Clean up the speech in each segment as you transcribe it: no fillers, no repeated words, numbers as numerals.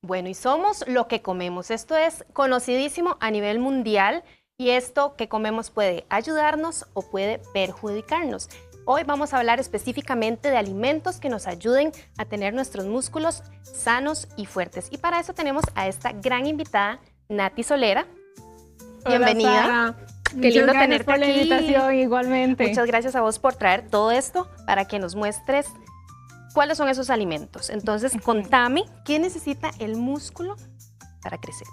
Bueno, y somos lo que comemos. Esto es conocidísimo a nivel mundial y esto que comemos puede ayudarnos o puede perjudicarnos. Hoy vamos a hablar específicamente de alimentos que nos ayuden a tener nuestros músculos sanos y fuertes. Y para eso tenemos a esta gran invitada, Nati Solera. Hola, Bienvenida. Sara. Qué lindo Muchas gracias tenerte por la aquí. invitación, igualmente. Muchas gracias a vos por traer todo esto para que nos muestres cuáles son esos alimentos. Entonces, contame, ¿qué necesita el músculo para crecer?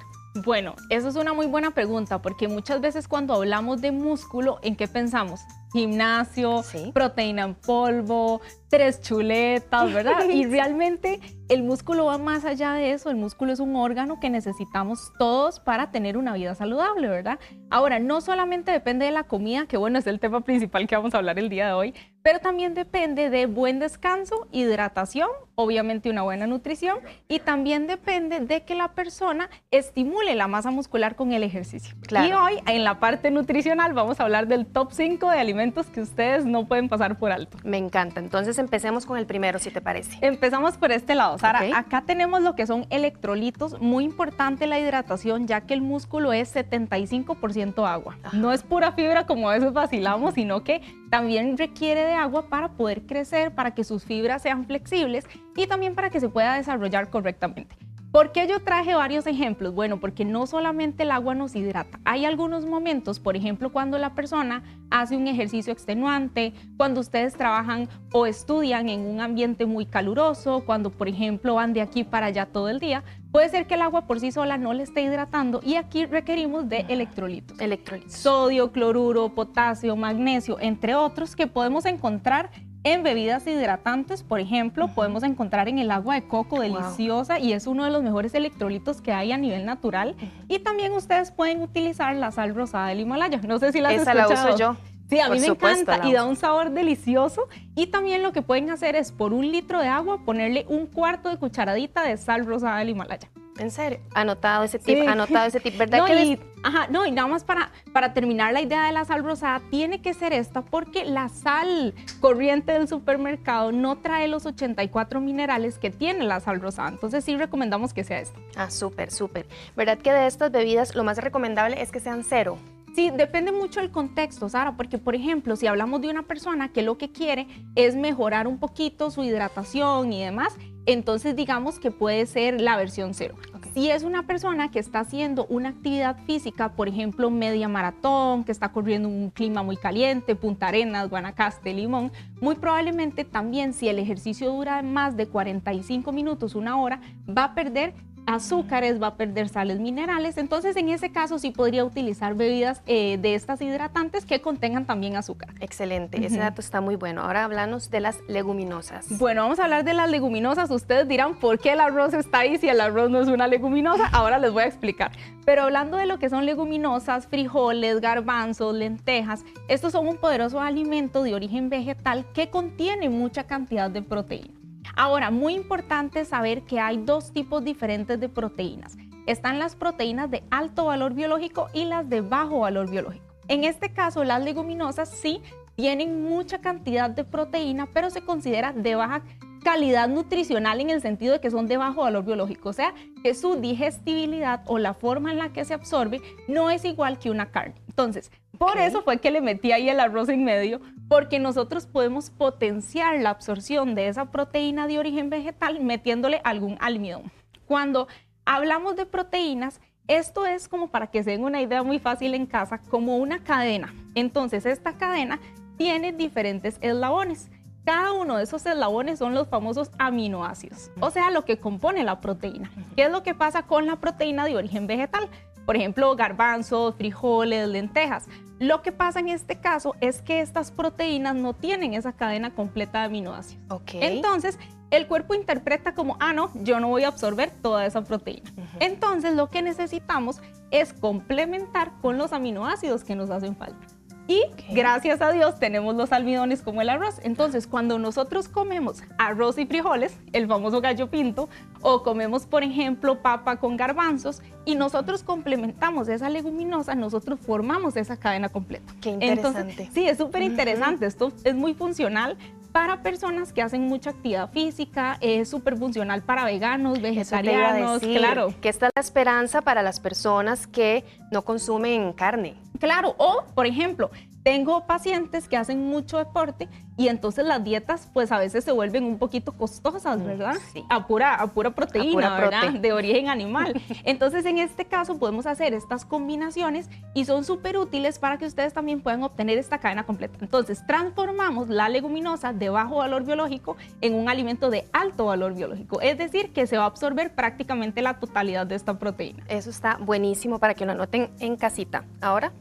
Bueno, eso es una muy buena pregunta porque muchas veces cuando hablamos de músculo, ¿en qué pensamos? Gimnasio, Sí. proteína en polvo, 3 chuletas, ¿verdad? Y realmente el músculo va más allá de eso. El músculo es un órgano que necesitamos todos para tener una vida saludable, ¿verdad? Ahora, no solamente depende de la comida, que bueno, es el tema principal que vamos a hablar el día de hoy, pero también depende de buen descanso, hidratación, obviamente una buena nutrición, y también depende de que la persona estimule la masa muscular con el ejercicio. Claro. Y hoy, en la parte nutricional, vamos a hablar del top 5 de alimentos que ustedes no pueden pasar por alto. Me encanta. Entonces, empecemos con el primero, si te parece. Empezamos por este lado, Sara. Ok. Acá tenemos lo que son electrolitos. Muy importante la hidratación, ya que el músculo es 75% agua. Ajá. No es pura fibra como a veces vacilamos, sino que también requiere de agua para poder crecer, para que sus fibras sean flexibles y también para que se pueda desarrollar correctamente. ¿Por qué yo traje varios ejemplos? Bueno, porque no solamente el agua nos hidrata. Hay algunos momentos, por ejemplo, cuando la persona hace un ejercicio extenuante, cuando ustedes trabajan o estudian en un ambiente muy caluroso, cuando, por ejemplo, van de aquí para allá todo el día, puede ser que el agua por sí sola no le esté hidratando y aquí requerimos de electrolitos. Electrolitos. Sodio, cloruro, potasio, magnesio, entre otros que podemos encontrar en bebidas hidratantes. Por ejemplo, podemos encontrar en el agua de coco, deliciosa, y es uno de los mejores electrolitos que hay a nivel natural. Y también ustedes pueden utilizar la sal rosada del Himalaya. No sé si la has Esa la escuchado. uso yo. Sí, a Por mí me supuesto, encanta la y da uso. un sabor delicioso. Y también lo que pueden hacer es por 1 litro de agua ponerle 1/4 de cucharadita de sal rosada del Himalaya. ¿En serio? Anotado ese tip, Sí. anotado ese tip. ¿Verdad No, que y nada más para terminar la idea de la sal rosada, tiene que ser esta porque la sal corriente del supermercado no trae los 84 minerales que tiene la sal rosada. Entonces sí recomendamos que sea esta. Ah, súper, súper. ¿Verdad que de estas bebidas lo más recomendable es que sean cero? Sí, depende mucho del contexto, Sara, porque por ejemplo, si hablamos de una persona que lo que quiere es mejorar un poquito su hidratación y demás, entonces digamos que puede ser la versión cero. Ok. Si es una persona que está haciendo una actividad física, por ejemplo, media maratón, que está corriendo en un clima muy caliente, Punta Arenas, Guanacaste, Limón, muy probablemente también si el ejercicio dura más de 45 minutos, 1 hora, va a perder azúcares, va a perder sales minerales. Entonces en ese caso sí podría utilizar bebidas de estas hidratantes que contengan también azúcar. Excelente, ese dato está muy bueno. Ahora háblanos de las leguminosas. Bueno, vamos a hablar de las leguminosas. Ustedes dirán, ¿por qué el arroz está ahí si el arroz no es una leguminosa? Ahora les voy a explicar. Pero hablando de lo que son leguminosas, frijoles, garbanzos, lentejas, estos son un poderoso alimento de origen vegetal que contiene mucha cantidad de proteína. Ahora, muy importante saber que hay 2 tipos diferentes de proteínas. Están las proteínas de alto valor biológico y las de bajo valor biológico. En este caso, las leguminosas sí tienen mucha cantidad de proteína, pero se considera de baja calidad nutricional en el sentido de que son de bajo valor biológico, o sea, que su digestibilidad o la forma en la que se absorbe no es igual que una carne. Entonces, por eso fue que le metí ahí el arroz en medio, porque nosotros podemos potenciar la absorción de esa proteína de origen vegetal metiéndole algún almidón. Cuando hablamos de proteínas, esto es como para que se den una idea muy fácil en casa, como una cadena. Entonces, esta cadena tiene diferentes eslabones. Cada uno de esos eslabones son los famosos aminoácidos, o sea, lo que compone la proteína. ¿Qué es lo que pasa con la proteína de origen vegetal? Por ejemplo, garbanzos, frijoles, lentejas. Lo que pasa en este caso es que estas proteínas no tienen esa cadena completa de aminoácidos. Ok. Entonces, el cuerpo interpreta como, no, yo no voy a absorber toda esa proteína. Entonces, lo que necesitamos es complementar con los aminoácidos que nos hacen falta. Y gracias a Dios tenemos los almidones como el arroz. Entonces, cuando nosotros comemos arroz y frijoles, el famoso gallo pinto, o comemos, por ejemplo, papa con garbanzos, y nosotros complementamos esa leguminosa, nosotros formamos esa cadena completa. Qué interesante. Entonces, sí, es súper interesante. Esto es muy funcional para personas que hacen mucha actividad física, es súper funcional para veganos, Eso te iba a vegetarianos, decir, claro. que esta es la esperanza para las personas que no consumen carne. Claro, o por ejemplo, tengo pacientes que hacen mucho deporte y entonces las dietas pues a veces se vuelven un poquito costosas, ¿verdad? Sí. A pura proteína, ¿verdad? prote. De origen animal. Entonces en este caso podemos hacer estas combinaciones y son súper útiles para que ustedes también puedan obtener esta cadena completa. Entonces transformamos la leguminosa de bajo valor biológico en un alimento de alto valor biológico, es decir, que se va a absorber prácticamente la totalidad de esta proteína. Eso está buenísimo para que lo anoten en casita. Ahora,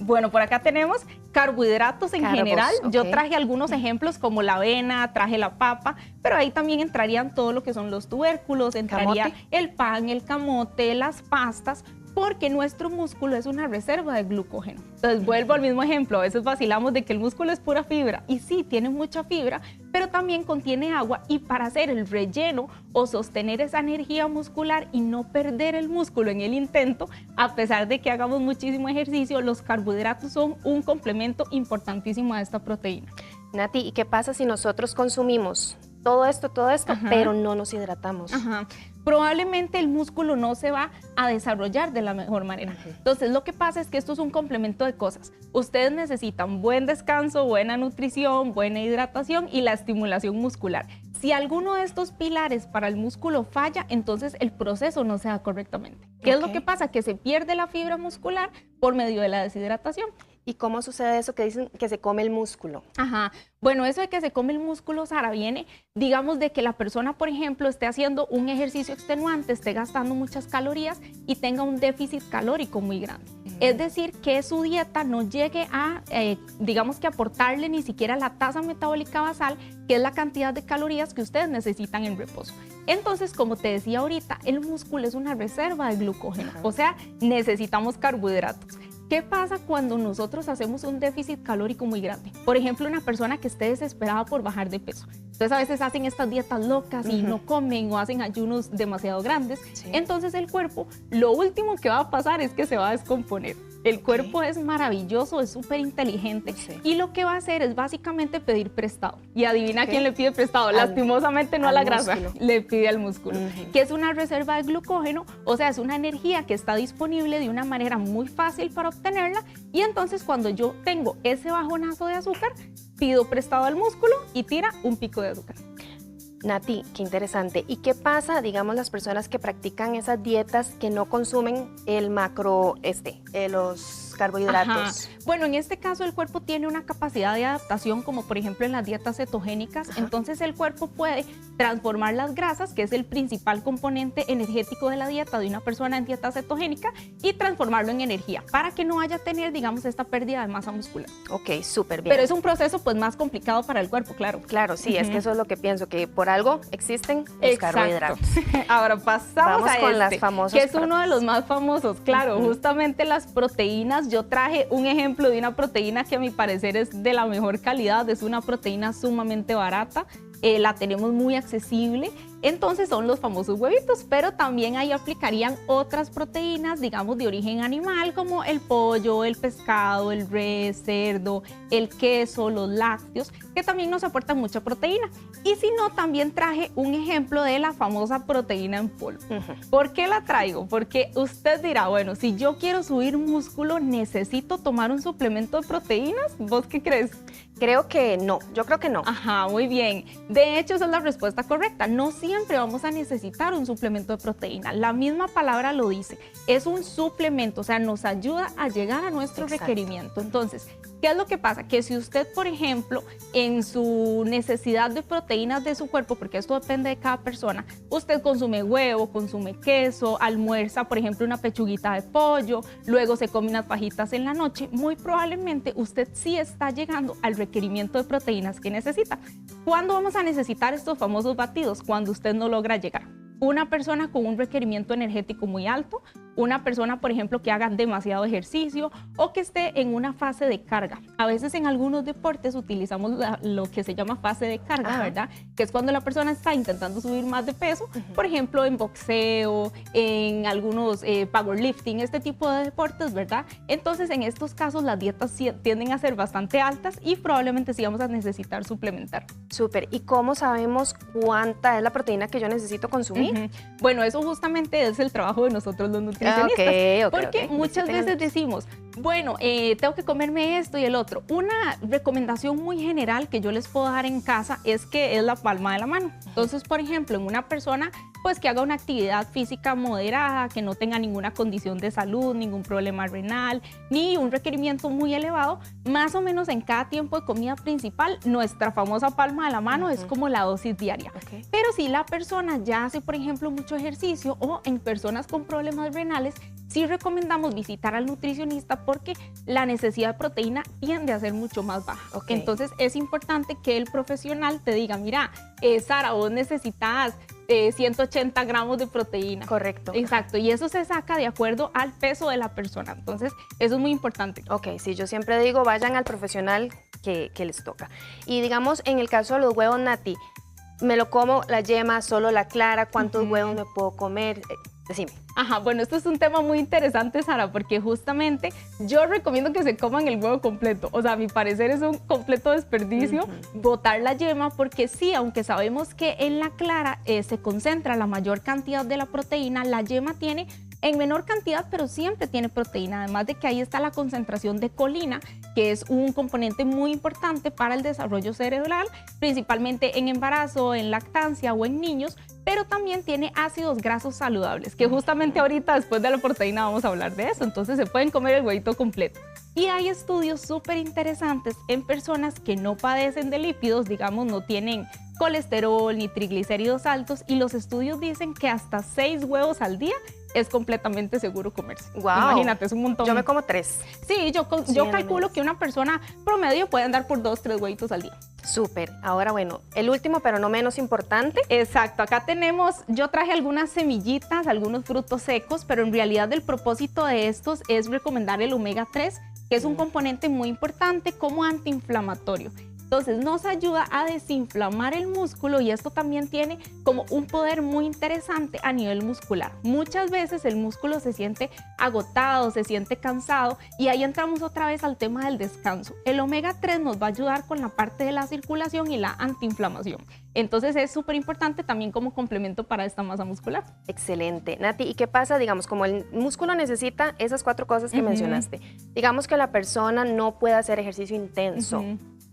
Bueno, por acá tenemos carbohidratos en general. Yo ok. traje algunos ejemplos como la avena, traje la papa, pero ahí también entrarían todo lo que son los tubérculos, entraría ¿Camote? el pan, el camote, las pastas, porque nuestro músculo es una reserva de glucógeno. Entonces vuelvo al mismo ejemplo, a veces vacilamos de que el músculo es pura fibra, y sí, tiene mucha fibra, pero también contiene agua, y para hacer el relleno o sostener esa energía muscular y no perder el músculo en el intento, a pesar de que hagamos muchísimo ejercicio, los carbohidratos son un complemento importantísimo a esta proteína. Nati, ¿y qué pasa si nosotros consumimos todo esto, Ajá. pero no nos hidratamos? Ajá. Probablemente el músculo no se va a desarrollar de la mejor manera. Entonces, lo que pasa es que esto es un complemento de cosas. Ustedes necesitan buen descanso, buena nutrición, buena hidratación y la estimulación muscular. Si alguno de estos pilares para el músculo falla, entonces el proceso no se da correctamente. ¿Qué es lo que pasa? Que se pierde la fibra muscular por medio de la deshidratación. ¿Y cómo sucede eso que dicen que se come el músculo? Ajá. Bueno, eso de que se come el músculo, Sara, viene, digamos, de que la persona, por ejemplo, esté haciendo un ejercicio extenuante, esté gastando muchas calorías y tenga un déficit calórico muy grande. Es decir, que su dieta no llegue a, digamos, que aportarle ni siquiera la tasa metabólica basal, que es la cantidad de calorías que ustedes necesitan en reposo. Entonces, como te decía ahorita, el músculo es una reserva de glucógeno, o sea, necesitamos carbohidratos. ¿Qué pasa cuando nosotros hacemos un déficit calórico muy grande? Por ejemplo, una persona que esté desesperada por bajar de peso. Entonces, a veces hacen estas dietas locas y no comen o hacen ayunos demasiado grandes. Sí. Entonces, el cuerpo, lo último que va a pasar es que se va a descomponer. El cuerpo es maravilloso, es súper inteligente y lo que va a hacer es básicamente pedir prestado. Y adivina quién le pide prestado. Lastimosamente no a la grasa, le pide al músculo, que es una reserva de glucógeno, o sea, es una energía que está disponible de una manera muy fácil para obtenerla, y entonces cuando yo tengo ese bajonazo de azúcar, pido prestado al músculo y tira un pico de azúcar. Nati, qué interesante. ¿Y qué pasa, digamos, las personas que practican esas dietas que no consumen el los carbohidratos? Ajá. Bueno, en este caso el cuerpo tiene una capacidad de adaptación, como por ejemplo en las dietas cetogénicas. Entonces el cuerpo puede transformar las grasas, que es el principal componente energético de la dieta de una persona en dieta cetogénica, y transformarlo en energía para que no vaya a tener, digamos, esta pérdida de masa muscular. Ok, súper bien. Pero es un proceso pues más complicado para el cuerpo, claro. Claro, sí, es que eso es lo que pienso, que por algo existen los carbohidratos. Ahora pasamos Vamos a con las famosas que es uno de los más famosos. Claro, justamente las proteínas. Yo traje un ejemplo de una proteína que a mi parecer es de la mejor calidad, es una proteína sumamente barata, la tenemos muy accesible. Entonces son los famosos huevitos, pero también ahí aplicarían otras proteínas, digamos, de origen animal, como el pollo, el pescado, el res, cerdo, el queso, los lácteos, que también nos aportan mucha proteína. Y si no, también traje un ejemplo de la famosa proteína en polvo. ¿Por qué la traigo? Porque usted dirá, bueno, si yo quiero subir músculo, ¿necesito tomar un suplemento de proteínas? ¿Vos qué crees? Creo que no, yo creo que no. Ajá, muy bien. De hecho, esa es la respuesta correcta. No siempre vamos a necesitar un suplemento de proteína. La misma palabra lo dice. Es un suplemento, o sea, nos ayuda a llegar a nuestro requerimiento. Entonces, ¿qué es lo que pasa? Que si usted, por ejemplo, en su necesidad de proteínas de su cuerpo, porque esto depende de cada persona, usted consume huevo, consume queso, almuerza, por ejemplo, una pechuguita de pollo, luego se come unas fajitas en la noche, muy probablemente usted sí está llegando al requerimiento de proteínas que necesita. ¿Cuándo vamos a necesitar estos famosos batidos? Cuando usted no logra llegar. Una persona con un requerimiento energético muy alto, una persona, por ejemplo, que haga demasiado ejercicio o que esté en una fase de carga. A veces en algunos deportes utilizamos lo que se llama fase de carga, ¿verdad? Que es cuando la persona está intentando subir más de peso, por ejemplo, en boxeo, en algunos powerlifting, este tipo de deportes, ¿verdad? Entonces, en estos casos, las dietas tienden a ser bastante altas y probablemente sí vamos a necesitar suplementar. Súper. ¿Y cómo sabemos cuánta es la proteína que yo necesito consumir? Bueno, eso justamente es el trabajo de nosotros los nutricionistas. Porque muchas veces decimos, bueno, tengo que comerme esto y el otro. Una recomendación muy general que yo les puedo dar en casa es que es la palma de la mano. Entonces, por ejemplo, en una persona pues que haga una actividad física moderada, que no tenga ninguna condición de salud, ningún problema renal, ni un requerimiento muy elevado, más o menos en cada tiempo de comida principal, nuestra famosa palma de la mano es como la dosis diaria. Pero si la persona ya hace, por ejemplo, mucho ejercicio o en personas con problemas renales, sí recomendamos visitar al nutricionista porque la necesidad de proteína tiende a ser mucho más baja. Entonces es importante que el profesional te diga, mira, Sara, vos necesitas 180 gramos de proteína. Correcto. Exacto, y eso se saca de acuerdo al peso de la persona. Entonces, eso es muy importante. Ok, sí, yo siempre digo, vayan al profesional que les toca. Y digamos, en el caso de los huevos, Nati, ¿me lo como la yema, solo la clara? ¿Cuántos huevos me puedo comer? Decime. Ajá, bueno, esto es un tema muy interesante, Sara, porque justamente yo recomiendo que se coman el huevo completo. O sea, a mi parecer es un completo desperdicio botar la yema, porque sí, aunque sabemos que en la clara se concentra la mayor cantidad de la proteína, la yema tiene en menor cantidad, pero siempre tiene proteína, además de que ahí está la concentración de colina, que es un componente muy importante para el desarrollo cerebral, principalmente en embarazo, en lactancia o en niños, pero también tiene ácidos grasos saludables, que justamente ahorita después de la proteína vamos a hablar de eso, entonces se pueden comer el huevito completo. Y hay estudios súper interesantes en personas que no padecen de lípidos, digamos, no tienen colesterol ni triglicéridos altos, y los estudios dicen que hasta 6 huevos al día es completamente seguro comerse. Wow. Imagínate, es un montón. Yo me como 3. Sí, yo calculo que una persona promedio puede andar por 2, 3 huevitos al día. Súper. Ahora, bueno, el último, pero no menos importante. Exacto, acá tenemos, yo traje algunas semillitas, algunos frutos secos, pero en realidad el propósito de estos es recomendar el omega 3, que es un componente muy importante como antiinflamatorio. Entonces nos ayuda a desinflamar el músculo y esto también tiene como un poder muy interesante a nivel muscular. Muchas veces el músculo se siente agotado, se siente cansado y ahí entramos otra vez al tema del descanso. El omega 3 nos va a ayudar con la parte de la circulación y la antiinflamación. Entonces es súper importante también como complemento para esta masa muscular. Excelente. Nati, ¿y qué pasa? Digamos, como el músculo necesita esas 4 cosas que mencionaste. Digamos que la persona no puede hacer ejercicio intenso.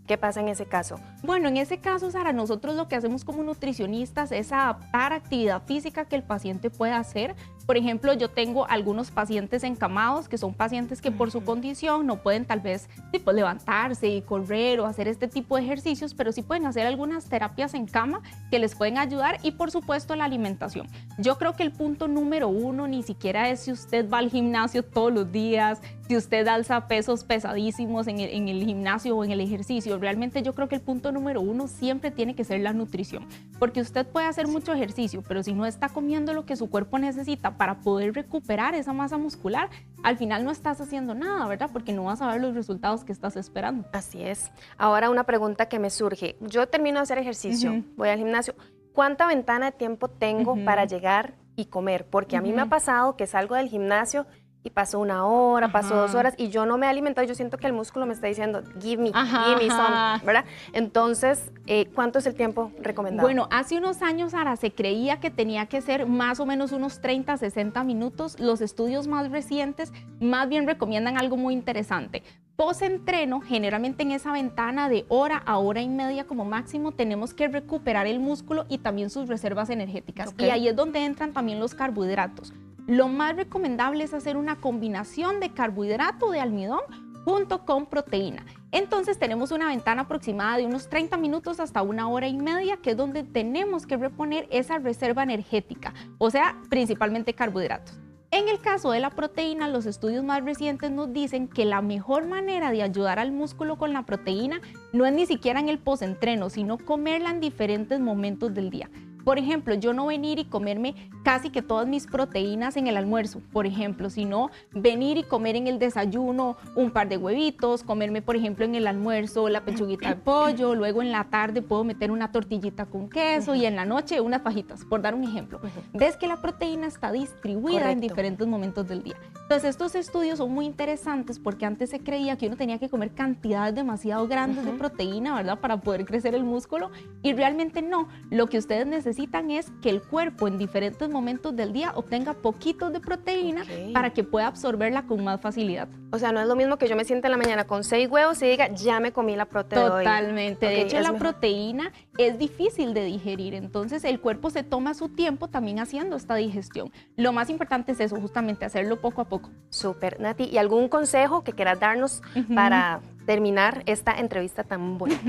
¿Qué pasa en ese caso? Bueno, en ese caso, Sara, nosotros lo que hacemos como nutricionistas es adaptar actividad física que el paciente pueda hacer. Por ejemplo, yo tengo algunos pacientes encamados que son pacientes que por su condición no pueden tal vez tipo levantarse y correr o hacer este tipo de ejercicios, pero sí pueden hacer algunas terapias en cama que les pueden ayudar y por supuesto la alimentación. Yo creo que el punto número 1 ni siquiera es si usted va al gimnasio todos los días, si usted alza pesos pesadísimos en el gimnasio o en el ejercicio. Realmente yo creo que el punto número 1 siempre tiene que ser la nutrición, porque usted puede hacer mucho ejercicio, pero si no está comiendo lo que su cuerpo necesita para poder recuperar esa masa muscular, al final no estás haciendo nada, ¿verdad? Porque no vas a ver los resultados que estás esperando. Así es. Ahora una pregunta que me surge. Yo termino de hacer ejercicio, voy al gimnasio. ¿Cuánta ventana de tiempo tengo para llegar y comer? Porque a mí me ha pasado que salgo del gimnasio y pasó 1 hora, pasó 2 horas y yo no me he alimentado. Yo siento que el músculo me está diciendo, give me some, ¿verdad? Entonces, ¿cuánto es el tiempo recomendado? Bueno, hace unos años, Sara, se creía que tenía que ser más o menos unos 30, 60 minutos. Los estudios más recientes más bien recomiendan algo muy interesante. Post-entreno, generalmente en esa ventana de hora a hora y media como máximo, tenemos que recuperar el músculo y también sus reservas energéticas. Y ahí es donde entran también los carbohidratos. Lo más recomendable es hacer una combinación de carbohidrato de almidón junto con proteína. Entonces tenemos una ventana aproximada de unos 30 minutos hasta 1 hora y media, que es donde tenemos que reponer esa reserva energética, o sea, principalmente carbohidratos. En el caso de la proteína, los estudios más recientes nos dicen que la mejor manera de ayudar al músculo con la proteína no es ni siquiera en el postentreno, sino comerla en diferentes momentos del día. Por ejemplo, yo no venir y comerme casi que todas mis proteínas en el almuerzo, por ejemplo, sino venir y comer en el desayuno un par de huevitos, comerme, por ejemplo, en el almuerzo la pechuguita de pollo, luego en la tarde puedo meter una tortillita con queso y en la noche unas fajitas, por dar un ejemplo. Ves que la proteína está distribuida en diferentes momentos del día. Entonces, estos estudios son muy interesantes porque antes se creía que uno tenía que comer cantidades demasiado grandes de proteína, ¿verdad?, para poder crecer el músculo, y realmente no. Lo que ustedes necesitan es que el cuerpo en diferentes momentos del día obtenga poquitos de proteína para que pueda absorberla con más facilidad. O sea, no es lo mismo que yo me sienta en la mañana con 6 huevos y diga, ya me comí la proteína. Totalmente. De hecho, la proteína es difícil de digerir, entonces el cuerpo se toma su tiempo también haciendo esta digestión. Lo más importante es eso, justamente hacerlo poco a poco. Súper, Nati. ¿Y algún consejo que quieras darnos para terminar esta entrevista tan bonita?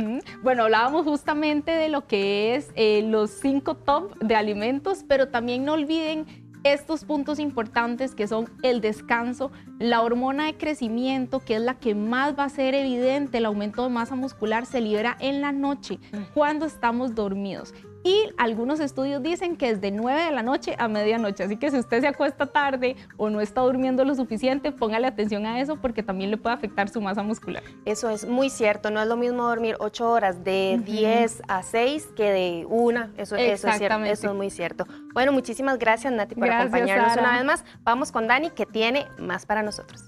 Bueno, hablábamos justamente de lo que es los 5 top de alimentos, pero también no olviden estos puntos importantes que son el descanso, la hormona de crecimiento, que es la que más va a ser evidente, el aumento de masa muscular se libera en la noche, cuando estamos dormidos. Y algunos estudios dicen que es de 9 de la noche a medianoche, así que si usted se acuesta tarde o no está durmiendo lo suficiente, póngale atención a eso porque también le puede afectar su masa muscular. Eso es muy cierto, no es lo mismo dormir 8 horas de 10 a 6 que de 1, eso es cierto, eso es muy cierto. Bueno, muchísimas gracias, Nati, por acompañarnos una vez más. Vamos con Dani, que tiene más para nosotros.